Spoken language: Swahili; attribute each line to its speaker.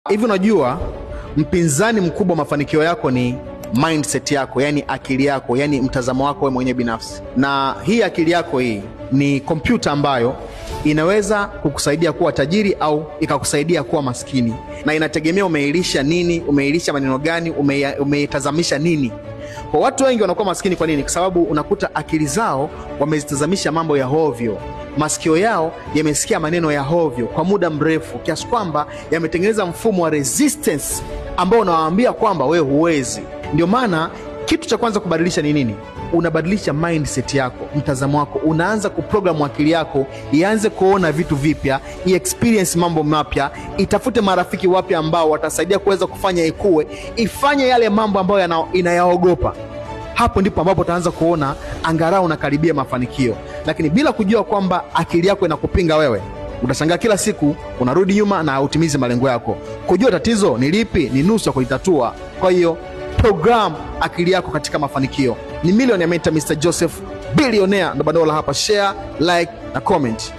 Speaker 1: Hivi unajua mpinzani mkubwa wa mafanikio yako ni mindset yako, yani akili yako, yani mtazamo wako wewe mwenyewe binafsi. Na hii akili yako hii ni kompyuta ambayo inaweza kukusaidia kuwa tajiri au ikakusaidia kuwa maskini, na inategemea umeilisha nini, umeilisha maneno gani, umeitazamisha nini. Kwa watu wengi wanakuwa maskini kwa nini? Kwa sababu unakuta akili zao wamezitazamisha mambo ya hovyo. Masikio yao yamesikia maneno ya hovyo kwa muda mrefu, kiasi kwamba yametengeneza mfumo wa resistance ambao unawaambia kwamba wewe huwezi. Ndio maana kitu cha kwanza kubadilisha ni nini? Unabadilisha mindset yako, mtazamo wako. Unaanza kuprogram akili yako ianze kuona vitu vipya, experience mambo mapya, itafute marafiki wapya ambao watasaidia kuweza kufanya ikue, ifanye yale mambo ambayo inayaogopa. Hapo ndipo ambapo utaanza kuona angalau unakaribia mafanikio. Lakini bila kujua kwamba akili yako inakupinga wewe, utashangaa kila siku unarudi nyuma na hautimizi malengo yako. Kujua tatizo ni lipi ni nusu ya kulitatua. Kwa hiyo program akili yako katika mafanikio. Ni Millionaire Mentor Mr. Joseph, billionaire ndo Bandola hapa. Share, like na comment.